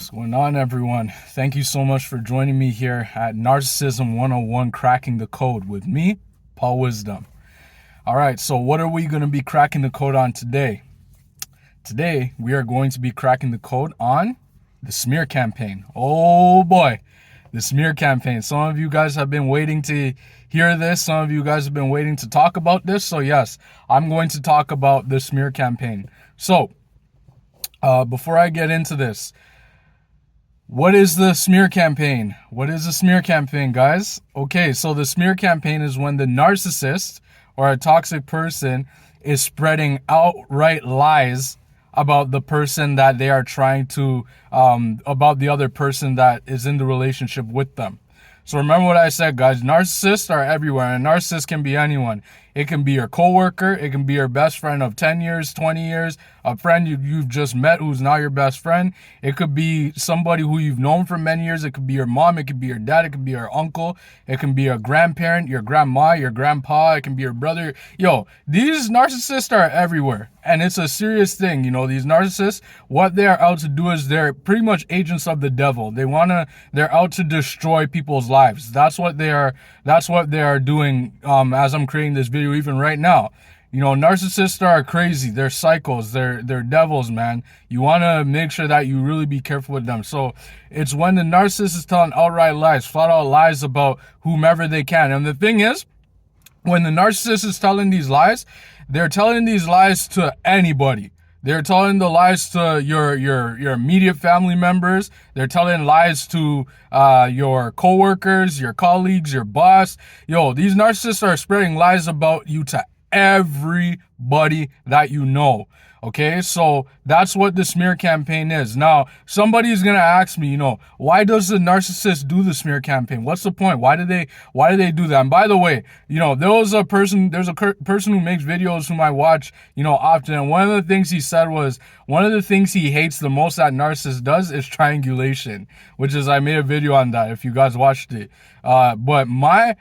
What's going on, everyone? Thank you so much for joining me here at Narcissism 101 Cracking the Code with me, Paul Wisdom. All right, so what are we going to be cracking the code on today? Today, we are going to be cracking the code on the smear campaign. Oh boy, the smear campaign. Some of you guys have been waiting to hear this. Some of you guys have been waiting to talk about this. So yes, I'm going to talk about the smear campaign. So, before I get into this, what is the smear campaign? What is the smear campaign, guys? Okay, so the smear campaign is when the narcissist or a toxic person is spreading outright lies about the person that they are trying to, about the other person that is in the relationship with them. So remember what I said, guys. Narcissists are everywhere, and a narcissist can be anyone. It can be your coworker. It can be your best friend of 10 years, 20 years, a friend you've just met who's now your best friend. It could be somebody who you've known for many years. It could be your mom. It could be your dad. It could be your uncle. It can be a grandparent, your grandma, your grandpa. It can be your brother. Yo, these narcissists are everywhere, and it's a serious thing. You know, these narcissists, what they are out to do is they're pretty much agents of the devil. They're out to destroy people's lives. That's what they are doing as I'm creating this video even right now. You know, narcissists are crazy. They're psychos. They're devils, man. You want to make sure that you really be careful with them. So it's when the narcissist is telling outright lies, flat out lies about whomever they can. And the thing is, when the narcissist is telling these lies, they're telling these lies to anybody. They're telling the lies to your immediate family members. They're telling lies to your coworkers, your colleagues, your boss. Yo, these narcissists are spreading lies about you to everybody that you know. Okay, so that's what the smear campaign is. Now, somebody's gonna ask me, you know, why does the narcissist do the smear campaign? What's the point? Why do they do that? And by the way, you know, there's a person who makes videos whom I watch, you know, often. And one of the things he said was one of the things he hates the most that narcissist does is triangulation, which is, I made a video on that if you guys watched it. But my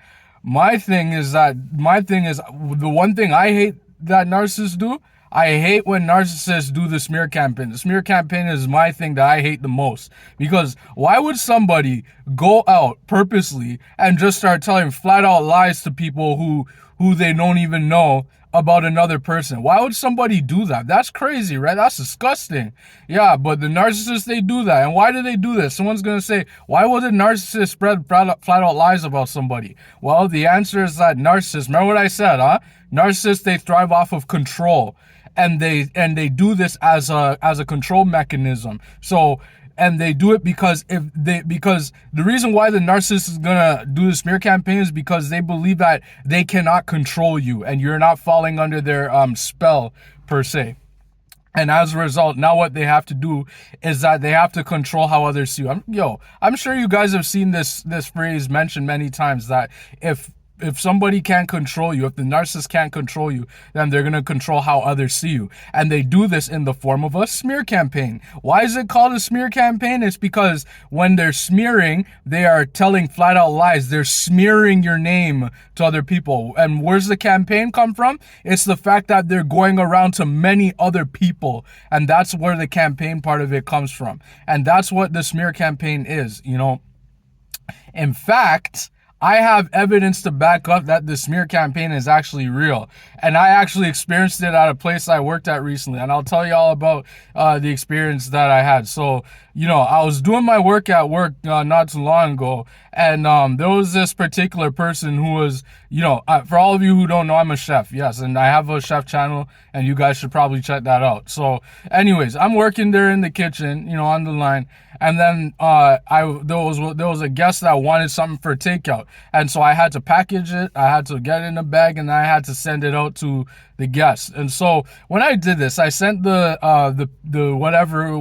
thing is the one thing I hate that narcissists do. I hate when narcissists do the smear campaign. The smear campaign is my thing that I hate the most. Because why would somebody go out purposely and just start telling flat out lies to people who they don't even know about another person? Why would somebody do that? That's crazy, right? That's disgusting. Yeah, but the narcissists, they do that. And why do they do this? Someone's going to say, why would a narcissist spread flat out lies about somebody? Well, the answer is that narcissists, remember what I said, huh? Narcissists, they thrive off of control. And they do this as a control mechanism. So, and they do it because the reason why the narcissist is gonna do the smear campaign is because they believe that they cannot control you and you're not falling under their spell per se. And as a result, now what they have to do is that they have to control how others see you. I'm sure you guys have seen this phrase mentioned many times, that if somebody can't control you, if the narcissist can't control you, then they're going to control how others see you. And they do this in the form of a smear campaign. Why is it called a smear campaign? It's because when they're smearing, they are telling flat out lies. They're smearing your name to other people. And where's the campaign come from? It's the fact that they're going around to many other people. And that's where the campaign part of it comes from. And that's what the smear campaign is, you know. In fact, I have evidence to back up that the smear campaign is actually real. And I actually experienced it at a place I worked at recently. And I'll tell you all about the experience that I had. So, you know, I was doing my work at work not too long ago. And there was this particular person who was, you know, for all of you who don't know, I'm a chef. Yes, and I have a chef channel. And you guys should probably check that out. So anyways, I'm working there in the kitchen, you know, on the line. And then there was a guest that wanted something for takeout. And so I had to package it, I had to get it in a bag, and I had to send it out to the guest. And so when I did this, I sent the whatever it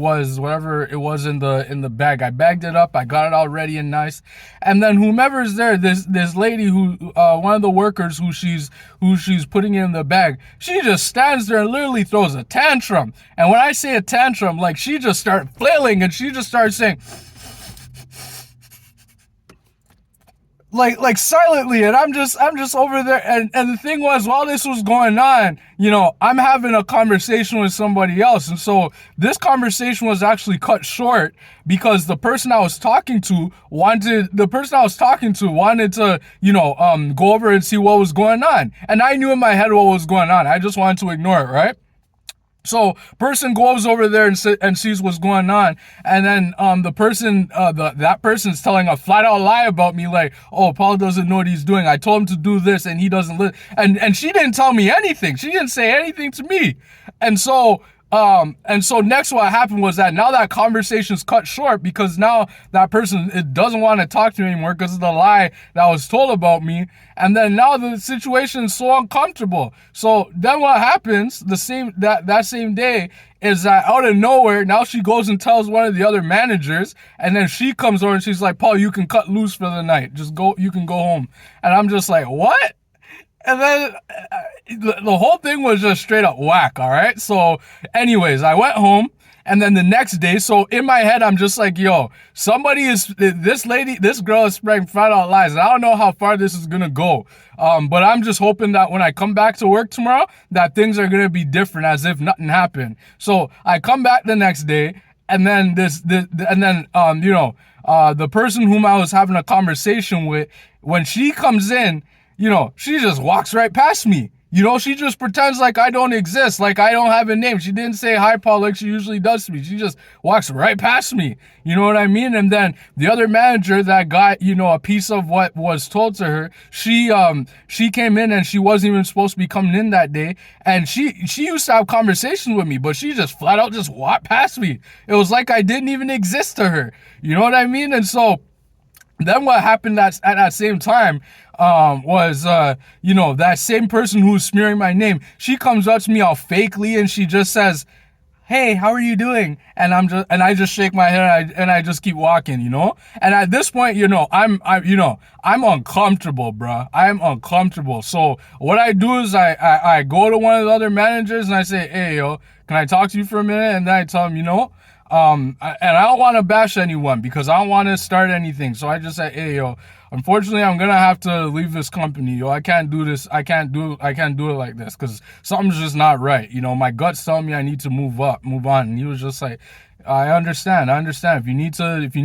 was in the bag. I bagged it up, I got it all ready and nice. And then whomever's there, this lady who one of the workers who she's putting in the bag, she just stands there and literally throws a tantrum. And when I say a tantrum, like, she just started flailing and she just started saying, like silently, and I'm just over there, and the thing was, while this was going on, I'm having a conversation with somebody else, and so this conversation was actually cut short because the person I was talking to wanted to go over and see what was going on, and I knew in my head what was going on. I just wanted to ignore it, right? So person goes over there and sees what's going on, and then that person's telling a flat out lie about me, like, oh, Paul doesn't know what he's doing. I told him to do this and he doesn't listen. And she didn't tell me anything. She didn't say anything to me. And so next what happened was that now that conversation's cut short because now that person doesn't want to talk to me anymore because of the lie that was told about me. And then now the situation is so uncomfortable. So then what happens that same day is that out of nowhere, now she goes and tells one of the other managers, and then she comes over and she's like, Paul, you can cut loose for the night. You can go home. And I'm just like, what? And then the whole thing was just straight up whack, all right? So anyways, I went home, and then the next day, so in my head, I'm just like, yo, this girl is spreading flat out lies, and I don't know how far this is gonna go. But I'm just hoping that when I come back to work tomorrow, that things are gonna be different, as if nothing happened. So I come back the next day, and then the person whom I was having a conversation with, when she comes in, she just walks right past me. She just pretends like I don't exist, like I don't have a name. She didn't say hi, Paul, like she usually does to me. She just walks right past me. You know what I mean? And then the other manager that got, a piece of what was told to her, she came in and she wasn't even supposed to be coming in that day. And she used to have conversations with me, but she just flat out just walked past me. It was like I didn't even exist to her. You know what I mean? And so then what happened at that same time was that same person who was smearing my name, she comes up to me all fakely and she just says, hey, how are you doing? And I just shake my head and I just keep walking, And at this point, I'm uncomfortable, bro. I'm uncomfortable. So what I do is I go to one of the other managers and I say, hey, yo, can I talk to you for a minute? And then I tell him, and I don't want to bash anyone because I don't want to start anything. So I just say, hey, yo, unfortunately, I'm going to have to leave this company. Yo, I can't do this. I can't do it like this because something's just not right. My gut's telling me I need to move on. And he was just like, I understand. If you need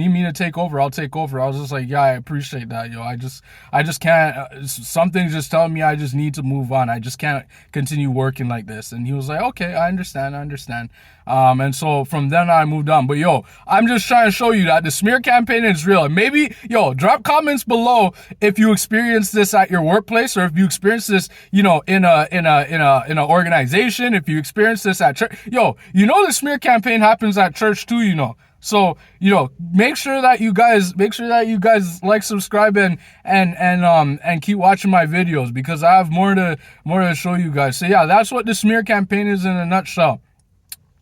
me to take over, I'll take over. I was just like, yeah, I appreciate that, yo. I just can't, something's just telling me I just need to move on. I just can't continue working like this. And he was like, okay, I understand. And so from then I moved on. But yo, I'm just trying to show you that the smear campaign is real. And maybe, yo, drop comments below if you experience this at your workplace, or if you experience this, in a organization, if you experience this at church. Yo, the smear campaign happens at church too, So, make sure that you guys like, subscribe, and keep watching my videos because I have more to show you guys. So yeah, that's what the smear campaign is in a nutshell.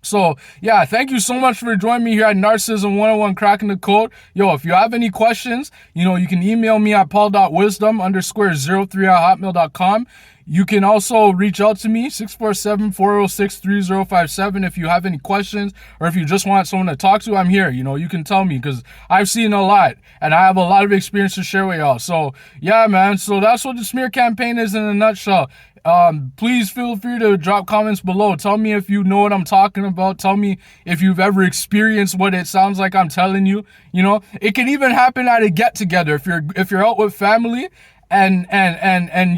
So yeah, thank you so much for joining me here at Narcissism 101 Cracking the Code. Yo, if you have any questions, you can email me at paul.wisdom_03@hotmail.com. You can also reach out to me, 647-406-3057, if you have any questions or if you just want someone to talk to. I'm here. You can tell me because I've seen a lot and I have a lot of experience to share with y'all. So yeah, man. So that's what the smear campaign is in a nutshell. Please feel free to drop comments below. Tell me if you know what I'm talking about. Tell me if you've ever experienced what it sounds like I'm telling you. It can even happen at a get together if you're out with family and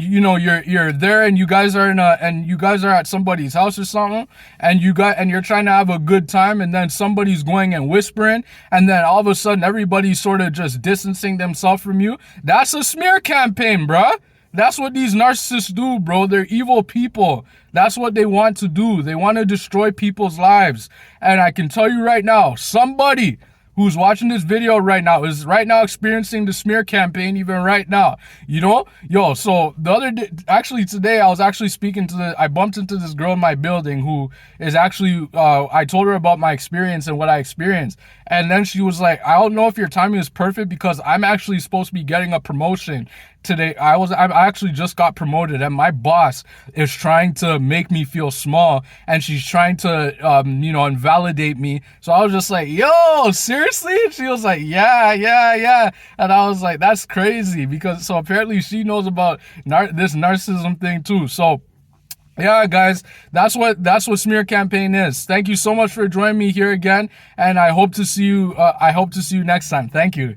you're there and you guys are at somebody's house or something and you're trying to have a good time, and then somebody's going and whispering, and then all of a sudden everybody's sort of just distancing themselves from you. That's a smear campaign, bruh. That's what these narcissists do, bro. They're evil people. That's what they want to do. They want to destroy people's lives. And I can tell you right now, somebody who's watching this video right now is right now experiencing the smear campaign, even right now. Yo, so the other day, actually today, I was actually I bumped into this girl in my building who is actually, I told her about my experience and what I experienced. And then she was like, I don't know if your timing is perfect because I'm actually supposed to be getting a promotion today. I actually just got promoted, and my boss is trying to make me feel small, and she's trying to, invalidate me. So I was just like, yo, seriously? And she was like, yeah. And I was like, that's crazy, because so apparently she knows about this narcissism thing too. So yeah, guys, that's what smear campaign is. Thank you so much for joining me here again, and I hope to see you next time. Thank you.